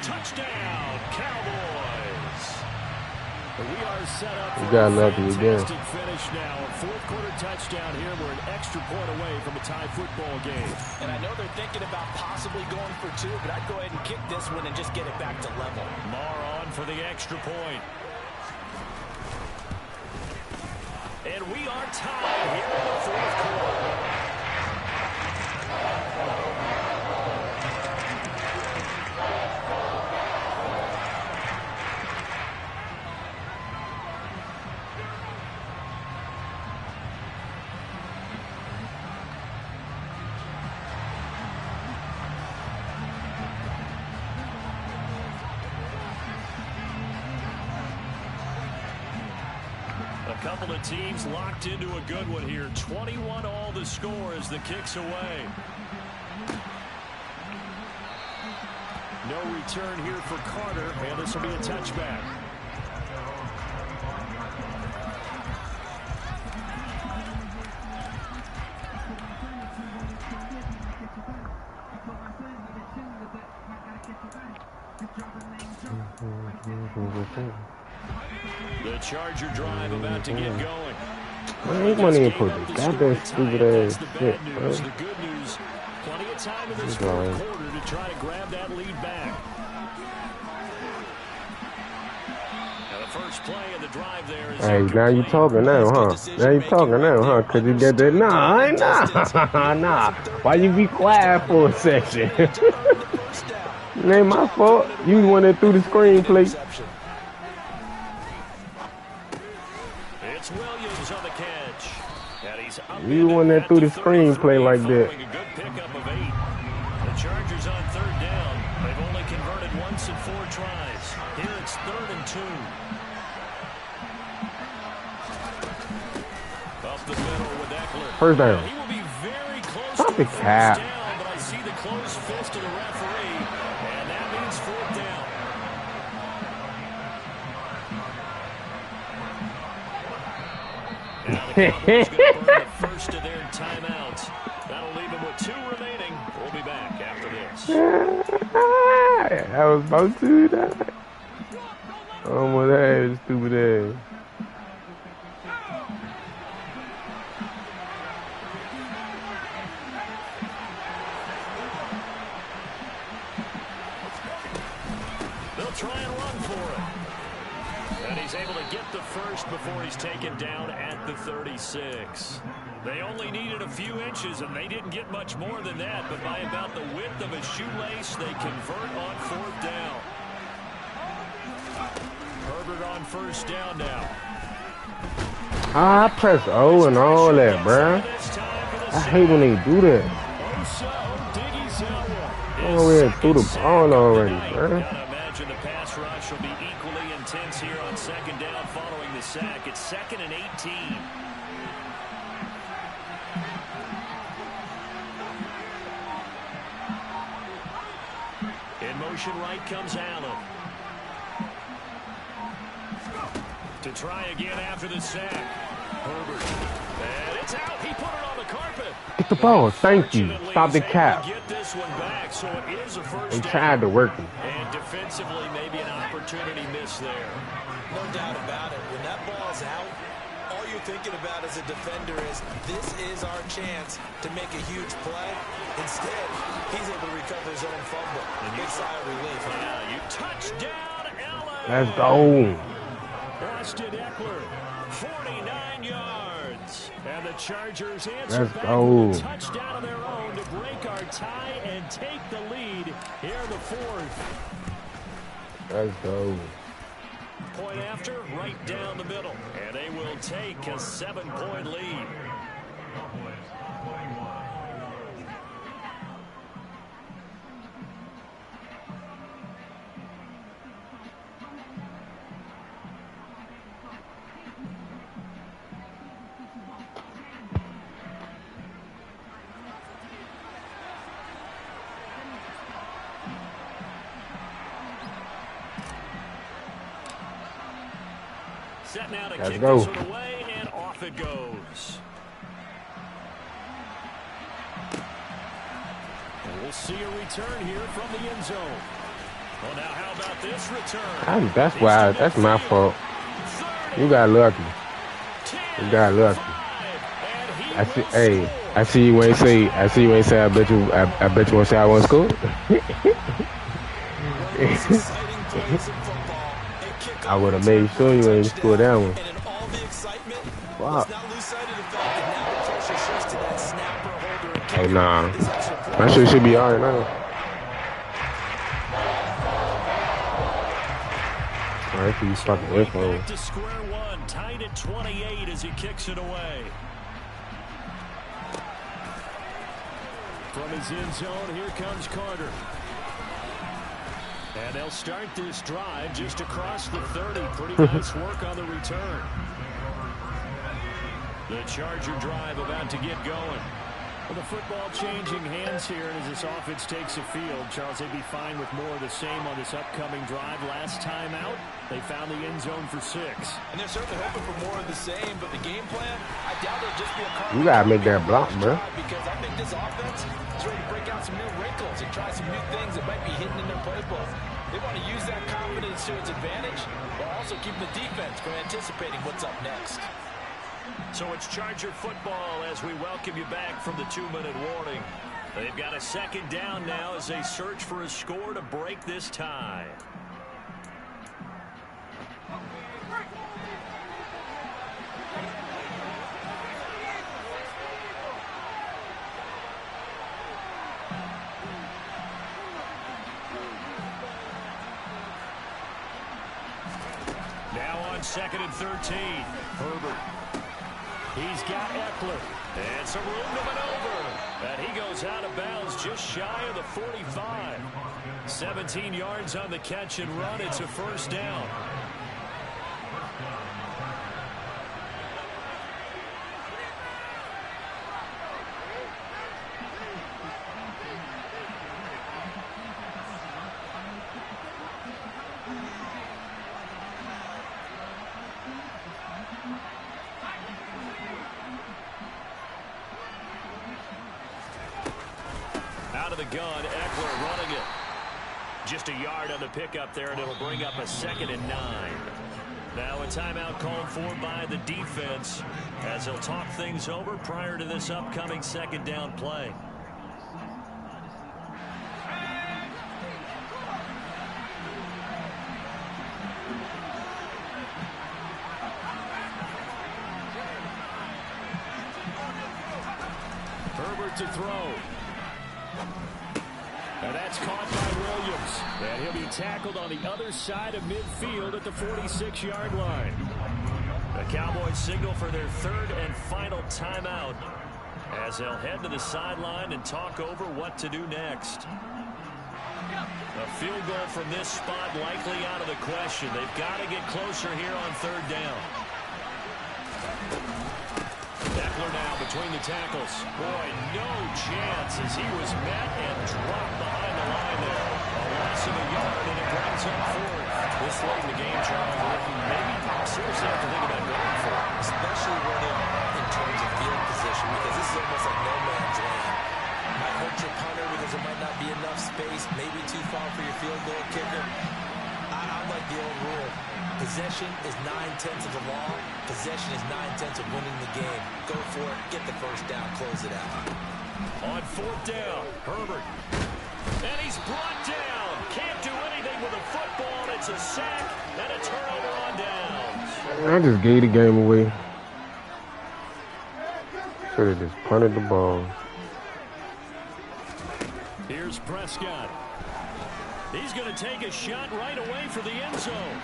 Touchdown, Cowboys. We are set up for a fantastic finish now. A fourth quarter touchdown here. We're an extra point away from a tie football game. And I know they're thinking about possibly going for two, but I'd go ahead and kick this one and just get it back to level. Marr on for the extra point. And we are tied here in the fourth quarter. A couple of teams locked into a good one here. 21 all the score as the kick's away. No return here for Carter, and this will be a touchback. The Charger drive about to get going. I ain't want to even put the goddamn stupid ass shit, bro. The good news, plenty of time in this fourth quarter to try to grab that lead back. Now the first play of the drive there is. Hey, now you talking now, huh? Now you talking now, huh? Cause you get that. Nah. Why you be quiet for a section? It ain't my fault. You the one that threw the screenplay. It's Williams on the catch. You the one that threw the screenplay like that. A good pickup of 8. The Chargers on third down. They've only converted once in 4 tries. Here it's 3rd and 2. Up the middle with Eckler. First down. He will be very close Stop to the cap. down, but I see the closed fist of the referee, and that means 4th down. Now the Cowboys going to burn the first of their timeouts. That'll leave them with 2 remaining. We'll be back after this. I was about to die. Oh my god, stupid ass. They'll try and run for it. And he's able to get the first before he's taken down at the 36. They only needed a few inches, and they didn't get much more than that. But by about the width of a shoelace, they convert on 4th down. Herbert on first down now. I press O and all that, bruh. I hate when they do that. Oh, we threw the ball already, bruh. Gotta imagine the pass rush will be equally intense here on 2nd down following the sack. It's 2nd and 18. In motion right comes Allen. To try again after the sack. Herbert. And it's out. He put it on the carpet. Get the ball. Thank you. Stop the cap. Get this one back, so it is a first They down. tried to work it. And defensively, maybe an opportunity miss there. No doubt about it. When that ball's out, all you're thinking about as a defender is this is our chance to make a huge play. Instead, he's able to recover his own fumble. Big sigh of relief. Yeah, you touchdown, Allen. Let's go. Austin Eckler, 49 yards. And the Chargers answer Let's back go. with a touchdown of their own to break our tie and take the lead here in the 4th. Let's go. Point after, right down the middle. And they will take a 7-point lead. Set now to kick this one away, and off it goes. And we'll see a return here from the end zone. Well, now how about this return? That's why. That's my fault. You got lucky. You got lucky. I see. Hey, I see you ain't say. I see you ain't say. I bet you won't say I won't score. I would have made sure you ain't score that one. Wow. Hey, nah. That shit should be alright now. Alright, so you fucking info. Back to square one, tied at 28 as he kicks it away. From his end zone, here comes Carter. And they'll start this drive just across the 30. Pretty nice work on the return. The Charger drive about to get going. Well, the football changing hands here, and as this offense takes the field, Charles, they'd be fine with more of the same on this upcoming drive. Last time out, they found the end zone for 6. And they're certainly hoping for more of the same, but the game plan, I doubt it'll just be a car. You gotta make that block, bro. Because I think this offense is ready to break out some new wrinkles and try some new things that might be hidden in their playbook. They want to use that confidence to its advantage, while also keeping the defense from anticipating what's up next. So it's Charger football as we welcome you back from the 2-minute warning. They've got a second down now as they search for a score to break this tie. Now on 2nd and 13, Herbert. He's got Eckler. And some room to maneuver. And he goes out of bounds just shy of the 45. 17 yards on the catch and run. It's a first down. Out of the gun, Eckler running it. Just a yard on the pickup there, and it'll bring up a 2nd and 9. Now a timeout called for by the defense as they'll talk things over prior to this upcoming 2nd down play. Herbert to throw. And that's caught by Williams. And he'll be tackled on the other side of midfield at the 46-yard line. The Cowboys signal for their 3rd and final timeout as they'll head to the sideline and talk over what to do next. A field goal from this spot likely out of the question. They've got to get closer here on 3rd down. Eckler now between the tackles. Boy, no chance as he was met and dropped behind the line there. A loss of a yard, and it brings up 4th. This late in the game, Charles, maybe seriously have to think about going for it. Especially where they are in terms of field position, because this is almost like no man's land. Might hurt your punter because there might not be enough space, maybe too far for your field goal kicker. I like the old rule. Possession is 9/10 of the law. Possession is 9/10 of winning the game. Go for it. Get the first down. Close it out. On 4th down, Herbert. And he's brought down. Can't do anything with a football. It's a sack and a turnover on downs. I just gave the game away. Should have just punted the ball. Here's Prescott. He's going to take a shot right away for the end zone.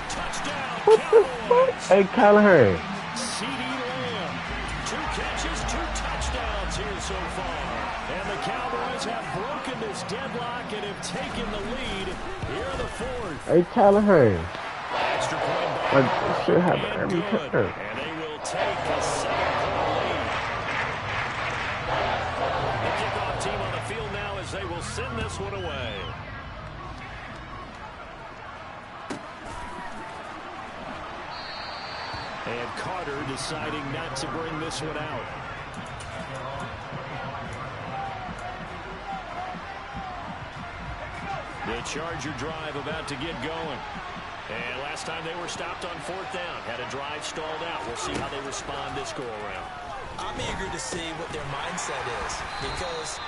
Touchdown, Cowboys. Hey, Callahan. C.D. Lamb. 2 catches, 2 touchdowns here so far. And the Cowboys have broken this deadlock and have taken the lead here in the 4th. Hey, Callahan. Extra point by Like, this shit happen every time. and they will take a 7-point lead. The kickoff team on the field now as they will send this one away. And Carter deciding not to bring this one out. The Charger drive about to get going. And last time they were stopped on 4th down, had a drive stalled out. We'll see how they respond this go-around. I'm eager to see what their mindset is, because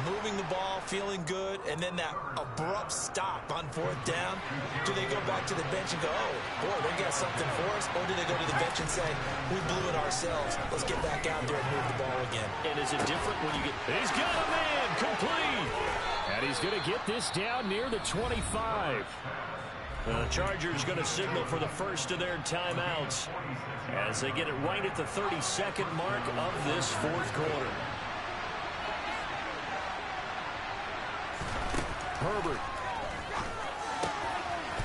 moving the ball, feeling good, and then that abrupt stop on 4th down, do they go back to the bench and go, oh, boy, they got something for us, or do they go to the bench and say, we blew it ourselves, let's get back out there and move the ball again? And is it different when you get... He's got a man, complete! And he's going to get this down near the 25. The Chargers going to signal for the first of their timeouts as they get it right at the 32nd mark of this 4th quarter. Herbert.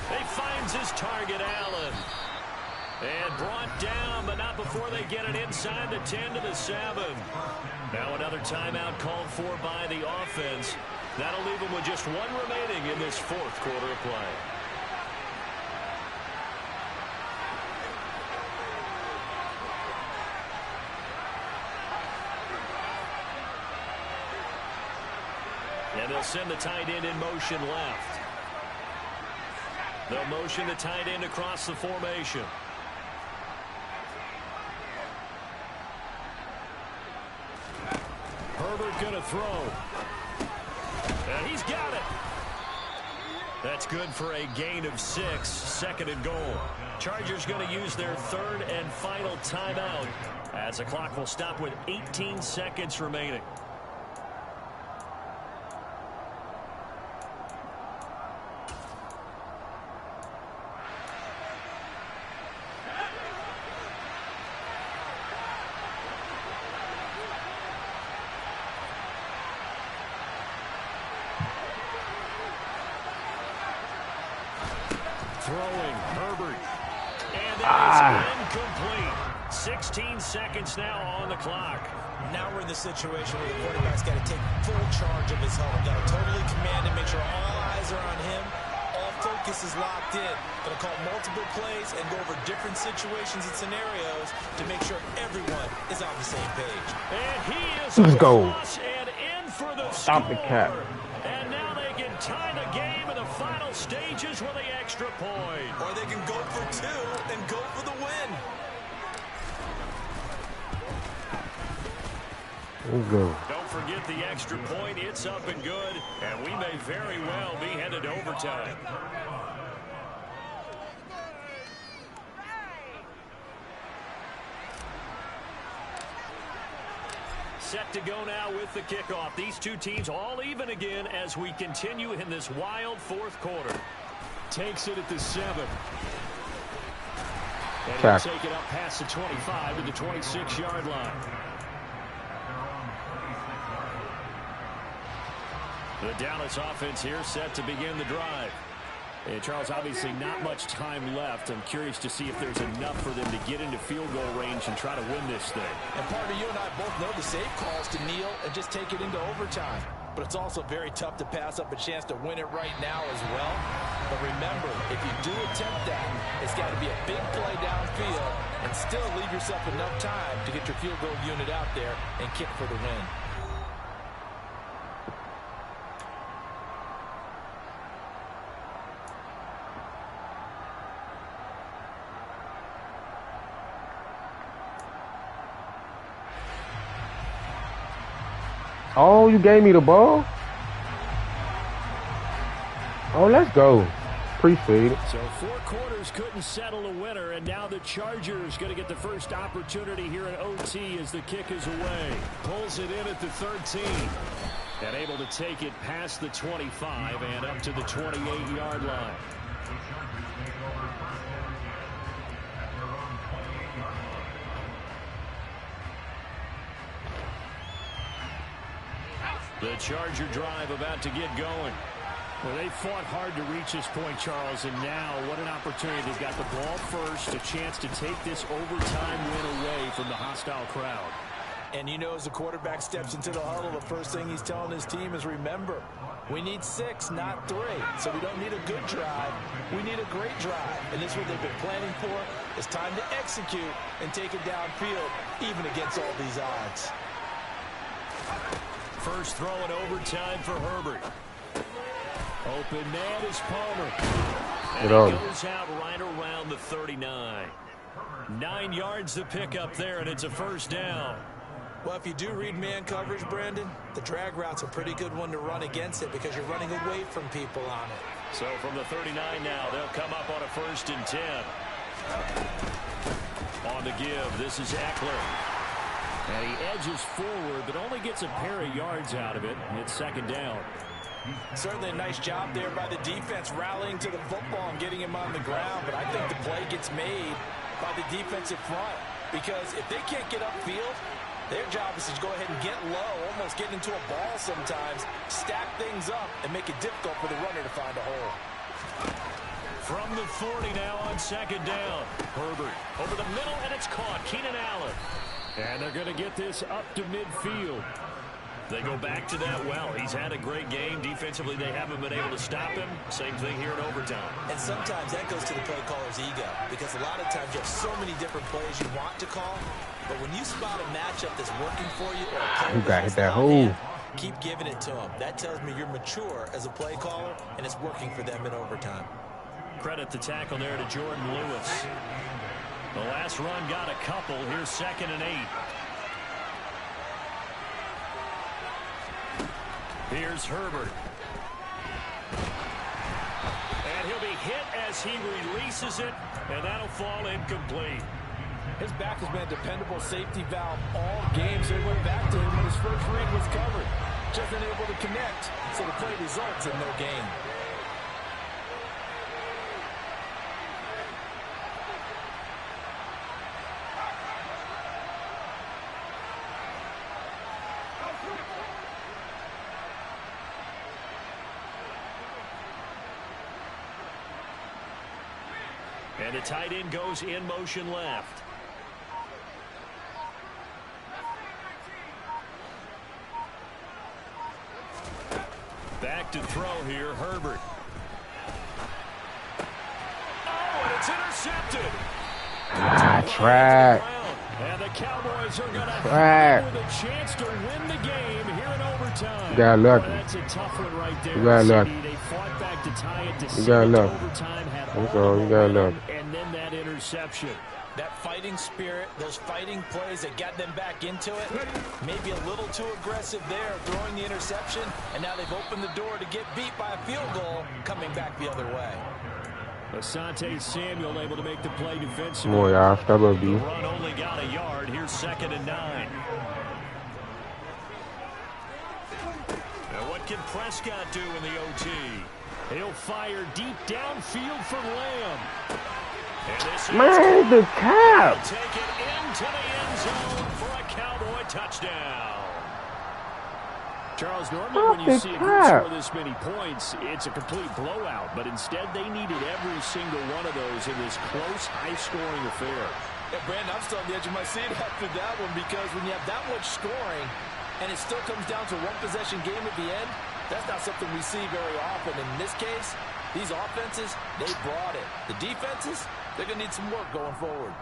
He finds his target, Allen. And brought down, but not before they get it inside the 10 to the 7. Now another timeout called for by the offense. That'll leave them with just one remaining in this 4th quarter of play. And they'll send the tight end in motion left. They'll motion the tight end across the formation. Herbert going to throw. And he's got it. That's good for a gain of 6, 2nd and goal. Chargers going to use their 3rd and final timeout as the clock will stop with 18 seconds remaining. Throwing, Herbert. And that is incomplete. 16 seconds now on the clock. Now we're in the situation where the quarterback's got to take full charge of his huddle. Got to totally command and make sure all eyes are on him. All focus is locked in. Going to call multiple plays and go over different situations and scenarios to make sure everyone is on the same page. And he is Let's go. And in for the Stop score. the cap. And now they can tie the game in the final stages with the extra point. Or they can go for 2 and go for the win. Let's go. Don't forget the extra point. It's up and good. And we may very well be headed to overtime. Set to go now with the kickoff. These two teams all even again as we continue in this wild 4th quarter. Takes it at the 7. And he'll take it up past the 25 to the 26-yard line. The Dallas offense here set to begin the drive. And Charles, obviously not much time left. I'm curious to see if there's enough for them to get into field goal range and try to win this thing. And partner, you and I both know the safe calls to kneel and just take it into overtime. But it's also very tough to pass up a chance to win it right now as well. But remember, if you do attempt that, it's got to be a big play downfield and still leave yourself enough time to get your field goal unit out there and kick for the win. Oh, you gave me the ball? Oh, let's go. Appreciate it. So 4 quarters couldn't settle a winner, and now the Chargers going to get the first opportunity here in OT as the kick is away. Pulls it in at the 13. And able to take it past the 25 and up to the 28-yard line. The Charger drive about to get going. Well, they fought hard to reach this point, Charles, and now what an opportunity. They've got the ball first, a chance to take this overtime win away from the hostile crowd. And you know, as the quarterback steps into the huddle, the first thing he's telling his team is, remember, we need 6, not 3. So we don't need a good drive. We need a great drive. And this is what they've been planning for. It's time to execute and take it downfield, even against all these odds. First throw in overtime for Herbert. Open man is Palmer. And he goes out right around the 39. 9 yards to pick up there, and it's a first down. Well, if you do read man coverage, Brandon, the drag route's a pretty good one to run against it because you're running away from people on it. So from the 39 now, they'll come up on a 1st and 10. On the give, this is Eckler. And he edges forward, but only gets a pair of yards out of it. It's 2nd down. Certainly a nice job there by the defense rallying to the football and getting him on the ground, but I think the play gets made by the defensive front because if they can't get upfield, their job is to go ahead and get low, almost get into a ball sometimes, stack things up, and make it difficult for the runner to find a hole. From the 40 now on 2nd down. Herbert over the middle, and it's caught. Keenan Allen. And they're going to get this up to midfield. They go back to that well. He's had a great game. Defensively, they haven't been able to stop him. Same thing here in overtime. And sometimes that goes to the play caller's ego because a lot of times you have so many different plays you want to call. But when you spot a matchup that's working for you, you got to hit that hole. Keep giving it to him. That tells me you're mature as a play caller, and it's working for them in overtime. Credit the tackle there to Jordan Lewis. The last run got a couple. Here's 2nd and 8. Here's Herbert. And he'll be hit as he releases it, and that'll fall incomplete. His back has been a dependable safety valve all game, so he went back to him when his first read was covered. Just unable to connect, so the play results in no gain. And the tight end goes in motion left. Back to throw here, Herbert. Oh, and it's intercepted. Track. And the Cowboys are going to have with a chance to win the game here in overtime. You got lucky. Boy, that's a tough one right there. You got lucky. They fought back to tie it to you got lucky. overtime. That's all. You got lucky. And then that interception. That fighting spirit, those fighting plays that got them back into it, maybe a little too aggressive there, throwing the interception, and now they've opened the door to get beat by a field goal, coming back the other way. Asante Samuel able to make the play defensively. Come on, y'all. Step up, The run only got a yard. Here's 2nd and 9. Now what can Prescott do in the OT? He'll fire deep downfield from Lamb. Man, the cap. Take it into the end zone for a Cowboy touchdown. Charles, normally when you see a group score this many points, it's a complete blowout. But instead, they needed every single one of those in this close, high-scoring affair. Yeah, Brandon, I'm still on the edge of my seat after that one because when you have that much scoring and it still comes down to a one-possession game at the end, that's not something we see very often. In this case, these offenses, they brought it. The defenses, they're going to need some work going forward.